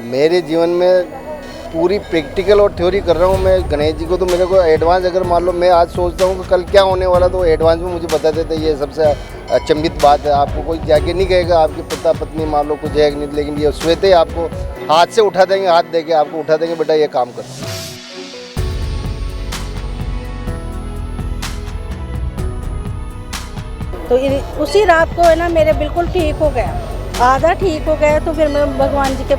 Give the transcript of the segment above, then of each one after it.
मेरे जीवन में पूरी प्रैक्टिकल और थ्योरी कर रहा हूँ मैं गणेश जी को। तो मेरे को एडवांस अगर मान लो मैं आज सोचता हूँ कि कल क्या होने वाला, तो एडवांस में मुझे बता देते। ये सबसे अचंभित बात है। आपको कोई जाके नहीं कहेगा आपके पिता पत्नी मान लो कुछ है नहीं, लेकिन ये स्वतः आपको हाथ से उठा देंगे, हाथ देके आपको उठा देंगे, बेटा ये काम कर। तो उसी रात को है ना मेरे बिल्कुल ठीक हो गया, आधा ठीक हो गया। तो फिर मैं भगवान जी के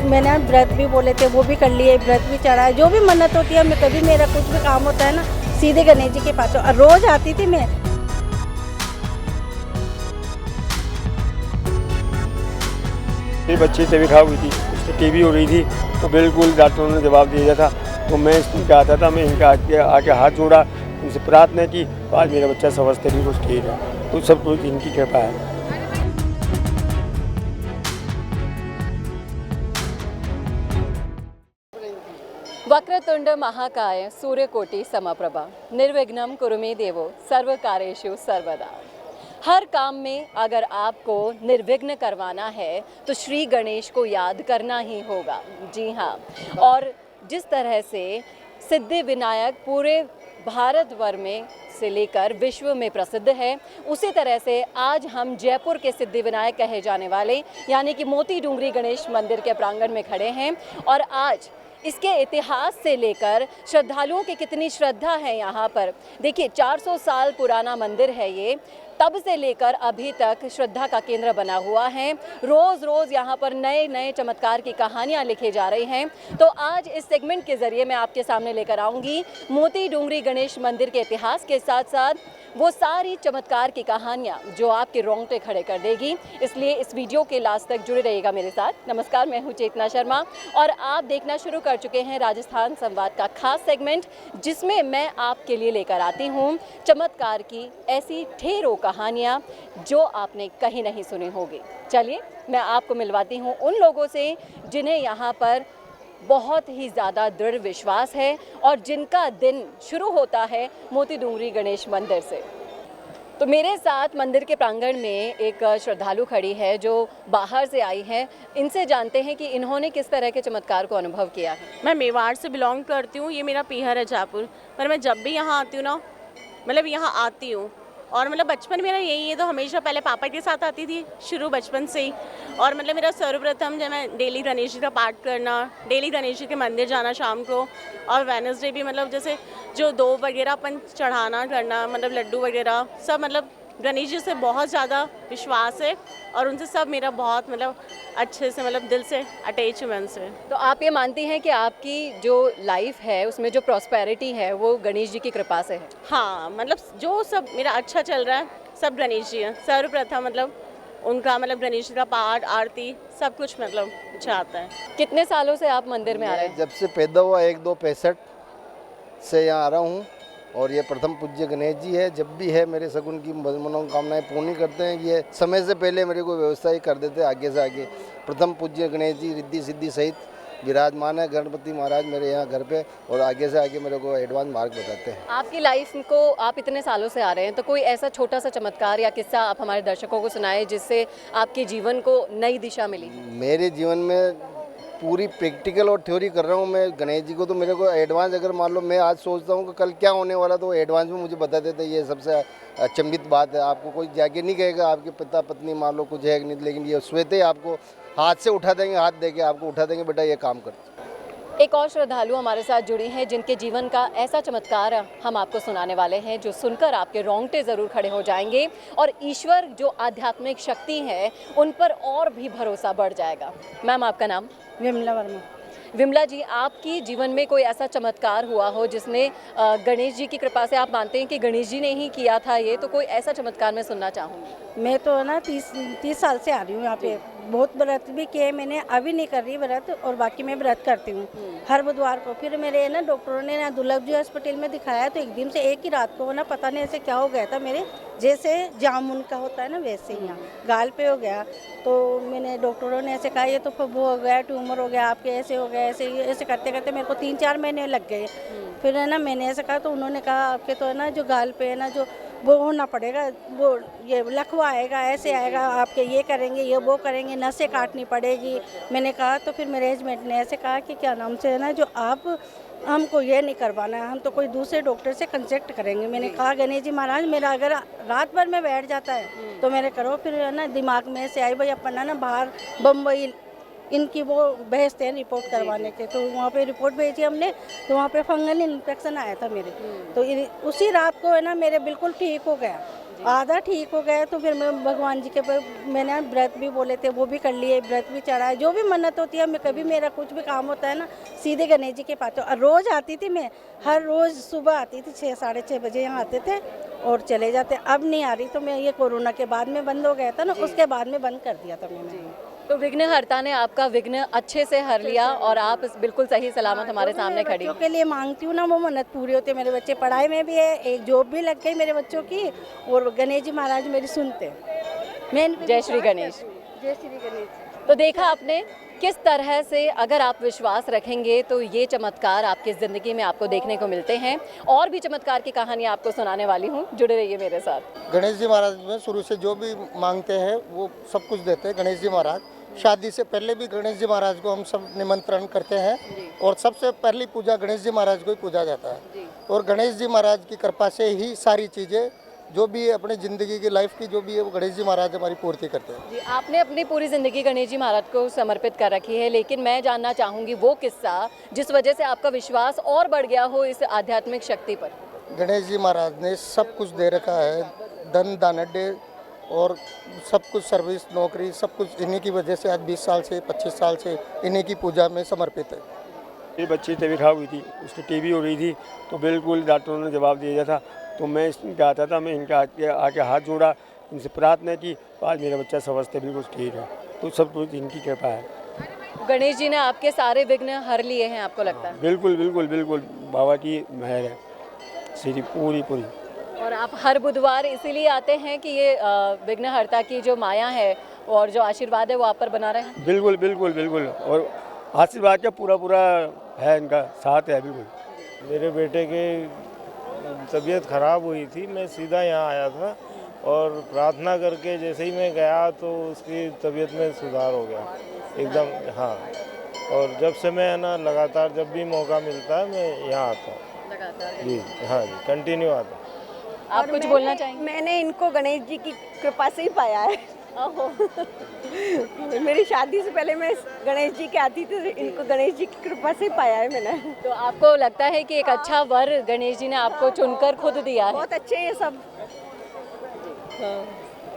मैंने व्रत भी बोले थे, वो भी कर लिए, व्रत भी चढ़ाए। जो भी मन्नत होती है, मैं कभी मेरा कुछ भी काम होता है ना, सीधे गणेश जी के पास रोज आती थी मैं। मेरी बच्ची तबीयत खराब हुई थी, उसकी टीबी हो रही थी, तो बिल्कुल डॉक्टरों ने जवाब दिया था। तो मैं इनके आता था, मैं इनका आके हाथ जोड़ा, उनसे प्रार्थना की। आज मेरा बच्चा स्वस्थ है, बिल्कुल ठीक है। तो सब कुछ इनकी कृपा है। वक्रतुंड महाकाय सूर्यकोटि समप्रभा निर्विघ्नं कुरु मे देवो सर्वकार्येषु सर्वदा। हर काम में अगर आपको निर्विघ्न करवाना है तो श्री गणेश को याद करना ही होगा। जी हाँ, और जिस तरह से सिद्धि विनायक पूरे भारतवर्ष में से लेकर विश्व में प्रसिद्ध है, उसी तरह से आज हम जयपुर के सिद्धि विनायक कहे जाने वाले यानी कि मोती डूंगरी गणेश मंदिर के प्रांगण में खड़े हैं। और आज इसके इतिहास से लेकर श्रद्धालुओं की कितनी श्रद्धा है यहाँ पर। देखिए 400 साल पुराना मंदिर है ये, तब से लेकर अभी तक श्रद्धा का केंद्र बना हुआ है। रोज़ रोज़ यहाँ पर नए नए चमत्कार की कहानियाँ लिखी जा रही हैं। तो आज इस सेगमेंट के ज़रिए मैं आपके सामने लेकर आऊँगी मोती डूंगरी गणेश मंदिर के इतिहास के साथ साथ वो सारी चमत्कार की कहानियाँ जो आपके रोंगटे खड़े कर देगी। इसलिए इस वीडियो के लास्ट तक जुड़े रहिएगा मेरे साथ। नमस्कार, मैं हूँ चेतना शर्मा और आप देखना शुरू कर चुके हैं राजस्थान संवाद का खास सेगमेंट, जिसमें मैं आपके लिए लेकर आती हूँ चमत्कार की ऐसी ढेरों कहानियाँ जो आपने कहीं नहीं सुनी होगी। चलिए मैं आपको मिलवाती हूँ उन लोगों से जिन्हें यहाँ पर बहुत ही ज़्यादा दृढ़ विश्वास है और जिनका दिन शुरू होता है मोती डूंगरी गणेश मंदिर से। तो मेरे साथ मंदिर के प्रांगण में एक श्रद्धालु खड़ी है जो बाहर से आई है। इनसे जानते हैं कि इन्होंने किस तरह के चमत्कार को अनुभव किया है। मैं मेवाड़ से बिलोंग करती हूँ, ये मेरा पीहर है जयपुर। पर मैं जब भी यहाँ आती हूँ ना, मतलब यहाँ आती हूँ और मतलब बचपन मेरा यही है, तो हमेशा पहले पापा के साथ आती थी शुरू बचपन से ही। और मतलब मेरा सर्वप्रथम जब मैं डेली गणेश जी का पाठ करना, डेली गणेश जी के मंदिर जाना शाम को, और वेडनेसडे भी मतलब जैसे जो दो वगैरह अपन चढ़ाना करना, मतलब लड्डू वगैरह सब, मतलब गणेश जी से बहुत ज़्यादा विश्वास है और उनसे सब मेरा बहुत मतलब अच्छे से मतलब दिल से अटैच हूँ मैं उनसे। तो आप ये मानती हैं कि आपकी जो लाइफ है उसमें जो प्रॉस्पेरिटी है वो गणेश जी की कृपा से है? हाँ, मतलब जो सब मेरा अच्छा चल रहा है सब गणेश जी हैं। सर्वप्रथम मतलब उनका मतलब गणेश जी का पाठ आरती सब कुछ मतलब अच्छा आता है। कितने सालों से आप मंदिर में आ रहे हैं? जब से पैदा हुआ 1265 से यहाँ आ रहा हूँ और ये प्रथम पूज्य गणेश जी है। जब भी है मेरे सगुन की मनोकामनाएं पूर्ण करते हैं। ये समय से पहले मेरे को व्यवस्था ही कर देते हैं आगे से आगे। प्रथम पूज्य गणेश जी रिद्धि सिद्धि सहित विराजमान है गणपति महाराज मेरे यहाँ घर पे, और आगे से आगे मेरे को एडवांस मार्ग बताते हैं। आपकी लाइफ को आप इतने सालों से आ रहे हैं, तो कोई ऐसा छोटा सा चमत्कार या किस्सा आप हमारे दर्शकों को सुनाएं जिससे आपके जीवन को नई दिशा मिली? मेरे जीवन में पूरी प्रैक्टिकल और थ्योरी कर रहा हूँ मैं गणेश जी को। तो मेरे को एडवांस अगर मान लो मैं आज सोचता हूँ कि कल क्या होने वाला, तो एडवांस में मुझे बता देते। ये सबसे अचंभित बात है। आपको कोई जाके नहीं कहेगा आपके पिता पत्नी मान लो कुछ है नहीं, लेकिन ये स्वतः आपको हाथ से उठा देंगे, हाथ देके आपको उठा देंगे, बेटा ये काम कर। एक और श्रद्धालु हमारे साथ जुड़ी हैं जिनके जीवन का ऐसा चमत्कार हम आपको सुनाने वाले हैं जो सुनकर आपके रोंगटे ज़रूर खड़े हो जाएंगे और ईश्वर जो आध्यात्मिक शक्ति है उन पर और भी भरोसा बढ़ जाएगा। मैम, आपका नाम? विमला वर्मा। विमला जी, आपकी जीवन में कोई ऐसा चमत्कार हुआ हो जिसने गणेश जी की कृपा से आप मानते हैं कि गणेश जी ने ही किया था ये, तो कोई ऐसा चमत्कार मैं सुनना चाहूँगी। मैं तो ना 30 साल से आ रही हूँ यहाँ पे। बहुत व्रत भी किए मैंने, अभी नहीं कर रही व्रत, और बाकी मैं व्रत करती हूँ हर बुधवार को। फिर मेरे ना डॉक्टरों ने ना दुर्लभ जी हॉस्पिटल में दिखाया, तो एक दिन से एक ही रात को ना पता नहीं ऐसे क्या हो गया था मेरे, जैसे जामुन का होता है ना वैसे ही यहाँ गाल पे हो गया। तो मैंने डॉक्टरों ने ऐसे कहा ये तो वो हो गया, ट्यूमर हो गया आपके, ऐसे हो गया, ऐसे ऐसे करते करते मेरे को 3-4 महीने लग गए। फिर है ना मैंने ऐसे कहा, तो उन्होंने कहा आपके तो है ना जो गाल पे है ना जो वो होना पड़ेगा, वो ये लकवा आएगा, ऐसे आएगा, आपके ये करेंगे, ये वो करेंगे, नसें काटनी पड़ेगी। मैंने कहा तो फिर मेरे एजमेंट ने ऐसे कहा कि क्या नाम से है ना, जो आप हमको ये नहीं करवाना है, हम तो कोई दूसरे डॉक्टर से कंसल्ट करेंगे। मैंने कहा गणेश जी महाराज, मेरा अगर रात भर में बैठ जाता है तो मेरे करो। फिर है ना दिमाग में से आई भाई अपन है ना बाहर बम्बई इनकी वो भेजते हैं रिपोर्ट करवाने के, तो वहाँ पे रिपोर्ट भेजी हमने, तो वहाँ पे फंगल इन्फेक्शन आया था मेरे। तो उसी रात को है ना मेरे बिल्कुल ठीक हो गया, आधा ठीक हो गया। तो फिर मैं भगवान जी के मैंने व्रत भी बोले थे, वो भी कर लिए, व्रत भी चढ़ाए, जो भी मन्नत होती है। मैं कभी मेरा कुछ भी काम होता है ना सीधे गणेश जी के पास, तो रोज़ आती थी मैं, हर रोज़ सुबह आती थी 6 साढ़े 6 बजे यहाँ आते थे और चले जाते। अब नहीं आ रही, तो मैं ये कोरोना के बाद में बंद हो गया था ना, उसके बाद में बंद कर दिया था मैंने। तो विघ्नहर्ता ने आपका विघ्न अच्छे से हर लिया और आप बिल्कुल सही सलामत हमारे सामने खड़ी। बच्चों के लिए मांगती हूँ ना, वो मन्नत पूरी होती है। मेरे बच्चे पढ़ाई में भी है, एक जॉब भी लग गई मेरे बच्चों की, और गणेश जी महाराज मेरी सुनते हैं। मैं जय श्री गणेश। जय श्री गणेश। तो देखा आपने किस तरह से अगर आप विश्वास रखेंगे तो ये चमत्कार आपकी ज़िंदगी में आपको देखने को मिलते हैं। और भी चमत्कार की कहानी आपको सुनाने वाली हूँ, जुड़े रहिए मेरे साथ। गणेश जी महाराज में शुरू से जो भी मांगते हैं वो सब कुछ देते हैं गणेश जी महाराज। शादी से पहले भी गणेश जी महाराज को हम सब निमंत्रण करते हैं और सबसे पहली पूजा गणेश जी महाराज को ही पूजा जाता है। और गणेश जी महाराज की कृपा से ही सारी चीज़ें जो भी है अपनी ज़िंदगी की लाइफ की जो भी है वो गणेश जी महाराज हमारी पूर्ति करते हैं। जी, आपने अपनी पूरी ज़िंदगी गणेश जी महाराज को समर्पित कर रखी है, लेकिन मैं जानना चाहूँगी वो किस्सा जिस वजह से आपका विश्वास और बढ़ गया हो इस आध्यात्मिक शक्ति पर। गणेश जी महाराज ने सब कुछ दे रखा है, धन दानड्य और सब कुछ, सर्विस नौकरी सब कुछ इन्हीं की वजह से आज 20 साल से 25 साल से इन्हीं की पूजा में समर्पित है। मेरी बच्ची तबीयत खराब हुई थी, उसकी टीबी हो रही थी, तो बिल्कुल डॉक्टरों ने जवाब दिया था। तो मैं इनका आता था, मैं इनका आके हाथ जोड़ा, इनसे प्रार्थना की, आज मेरा बच्चा स्वस्थ है, बिल्कुल ठीक है। तो सब कुछ इनकी कृपा है। गणेश जी ने आपके सारे विघ्न हर लिए हैं, आपको लगता है? बिल्कुल बिल्कुल बिल्कुल, बाबा की मेहर है सीधी पूरी पूरी। और आप हर बुधवार इसीलिए आते हैं कि ये विघ्नहर्ता की जो माया है और जो आशीर्वाद है वो आप पर बना रहे हैं? बिल्कुल बिल्कुल बिल्कुल, और आशीर्वाद का पूरा पूरा है, इनका साथ है बिल्कुल। मेरे बेटे के तबीयत ख़राब हुई थी, मैं सीधा यहाँ आया था और प्रार्थना करके जैसे ही मैं गया तो उसकी तबीयत में सुधार हो गया एकदम। हाँ, और जब से मैं ना लगातार जब भी मौका मिलता है मैं यहाँ आता हूँ लगातार। जी। हाँ जी, कंटिन्यू आता हूँ। आप कुछ बोलना चाहेंगे? मैंने इनको गणेश जी की कृपा से ही पाया है। मेरी शादी से पहले मैं गणेश जी के आती थी, इनको गणेश जी की कृपा से ही पाया है मैंने। तो आपको लगता है कि एक अच्छा वर गणेश जी ने आपको चुनकर खुद दिया है? बहुत अच्छे ये सब।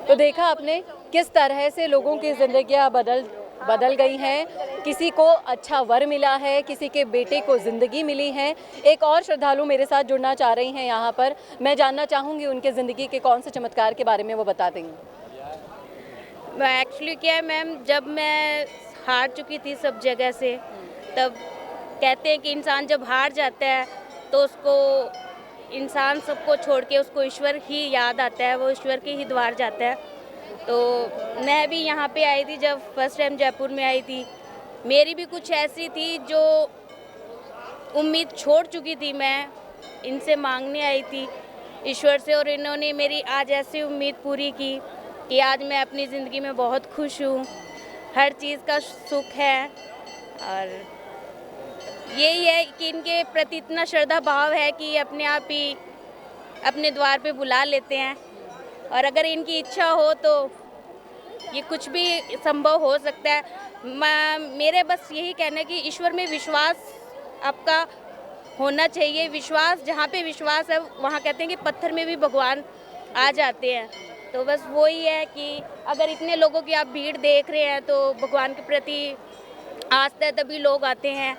तो देखा आपने किस तरह से लोगों की जिंदगियां बदल गई हैं। किसी को अच्छा वर मिला है, किसी के बेटे को ज़िंदगी मिली है। एक और श्रद्धालु मेरे साथ जुड़ना चाह रही हैं यहाँ पर, मैं जानना चाहूँगी उनके ज़िंदगी के कौन से चमत्कार के बारे में वो बता देंगी। एक्चुअली क्या है मैम, जब मैं हार चुकी थी सब जगह से, तब कहते हैं कि इंसान जब हार जाता है तो उसको इंसान सबको छोड़ के उसको ईश्वर ही याद आता है, वो ईश्वर के ही द्वार जाता है। तो मैं भी यहाँ पे आई थी, जब फर्स्ट टाइम जयपुर में आई थी, मेरी भी कुछ ऐसी थी जो उम्मीद छोड़ चुकी थी। मैं इनसे मांगने आई थी ईश्वर से और इन्होंने मेरी आज ऐसी उम्मीद पूरी की कि आज मैं अपनी ज़िंदगी में बहुत खुश हूँ, हर चीज़ का सुख है। और यही है कि इनके प्रति इतना श्रद्धा भाव है कि अपने आप ही अपने द्वार पे बुला लेते हैं, और अगर इनकी इच्छा हो तो ये कुछ भी संभव हो सकता है। मेरे बस यही कहना है कि ईश्वर में विश्वास आपका होना चाहिए। विश्वास, जहाँ पे विश्वास है वहाँ कहते हैं कि पत्थर में भी भगवान आ जाते हैं। तो बस वही है कि अगर इतने लोगों की आप भीड़ देख रहे हैं तो भगवान के प्रति आस्था है, तभी लोग आते हैं।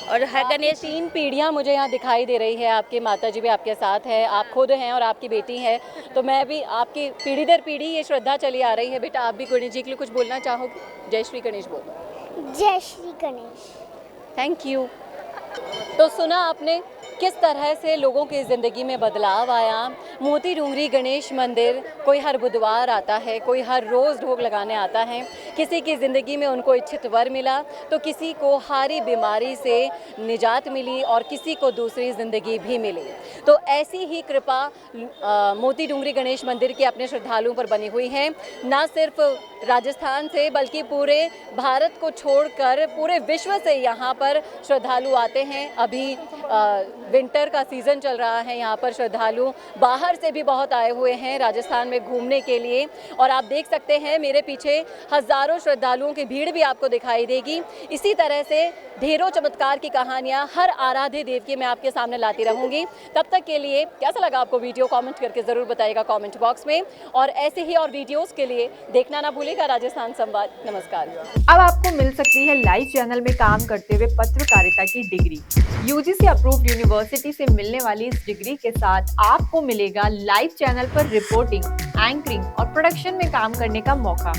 और गणेश 3 पीढ़ियाँ मुझे यहाँ दिखाई दे रही है, आपके माताजी भी आपके साथ है, आप खुद हैं और आपकी बेटी है। तो मैं भी आपकी पीढ़ी दर पीढ़ी ये श्रद्धा चली आ रही है। बेटा, आप भी गणेश जी के लिए कुछ बोलना चाहोगे? जय श्री गणेश बोलो। जय श्री गणेश। Thank you. तो सुना आपने किस तरह से लोगों की ज़िंदगी में बदलाव आया। मोती डूंगरी गणेश मंदिर कोई हर बुधवार आता है, कोई हर रोज़ ढोग लगाने आता है। किसी की ज़िंदगी में उनको इच्छित वर मिला, तो किसी को हारी बीमारी से निजात मिली और किसी को दूसरी ज़िंदगी भी मिली। तो ऐसी ही कृपा मोती डूंगरी गणेश मंदिर के अपने श्रद्धालुओं पर बनी हुई है। ना सिर्फ राजस्थान से बल्कि पूरे भारत को छोड़कर पूरे विश्व से यहाँ पर श्रद्धालु आते हैं। अभी विंटर का सीज़न चल रहा है, यहाँ पर श्रद्धालु बाहर से भी बहुत आए हुए हैं राजस्थान में घूमने के लिए। और आप देख सकते हैं मेरे पीछे हज़ारों श्रद्धालुओं की भीड़ भी आपको दिखाई देगी। इसी तरह से ढेरों चमत्कार की कहानियाँ हर आराध्य देव की मैं आपके सामने लाती रहूँगी। तब तक के लिए कैसा लगा आपको वीडियो कमेंट करके ज़रूर बताइएगा कमेंट बॉक्स में, और ऐसे ही और वीडियोज़ के लिए देखना ना भूलिएगा राजस्थान संवाद। नमस्कार। अब आपको मिल सकती है लाइव चैनल में काम करते हुए पत्रकारिता की डिग्री। यूजीसी अप्रूव्ड यूनिवर्सिटी से मिलने वाली इस डिग्री के साथ आपको मिलेगा लाइव चैनल पर रिपोर्टिंग, एंकरिंग और प्रोडक्शन में काम करने का मौका।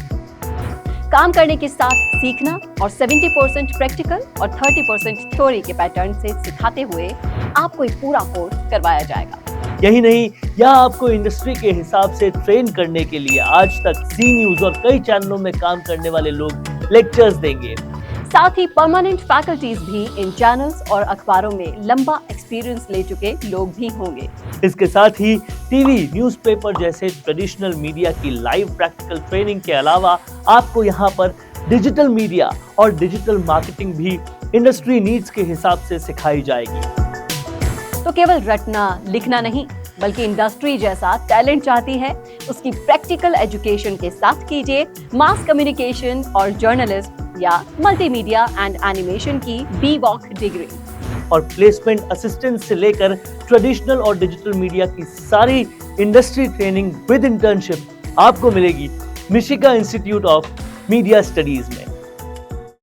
काम करने के साथ सीखना और 70% प्रैक्टिकल और 30% थ्योरी के पैटर्न से सिखाते हुए आपको एक पूरा कोर्स करवाया जाएगा। यही नहीं, यहाँ आपको इंडस्ट्री के हिसाब से ट्रेन करने के लिए आज तक सी न्यूज और कई चैनलों में काम करने वाले लोग लेक्चर्स देंगे। साथ ही परमानेंट फैकल्टीज भी इन चैनल्स और अखबारों में लंबा एक्सपीरियंस ले चुके लोग भी होंगे। इसके साथ ही टीवी, न्यूज़पेपर जैसे ट्रेडिशनल मीडिया की लाइव प्रैक्टिकल ट्रेनिंग के अलावा आपको यहाँ पर डिजिटल मीडिया और डिजिटल मार्केटिंग भी इंडस्ट्री नीड्स के हिसाब से सिखाई जाएगी। तो केवल रटना लिखना नहीं, बल्कि इंडस्ट्री जैसा टैलेंट चाहती है, उसकी प्रैक्टिकल एजुकेशन के साथ कीजिए मास कम्युनिकेशन और जर्नलिस्ट या मल्टीमीडिया एंड एनिमेशन की BVOC डिग्री। और प्लेसमेंट असिस्टेंट से लेकर ट्रेडिशनल और डिजिटल मीडिया की सारी इंडस्ट्री ट्रेनिंग विद इंटर्नशिप आपको मिलेगी मिशिगा इंस्टीट्यूट ऑफ मीडिया स्टडीज में।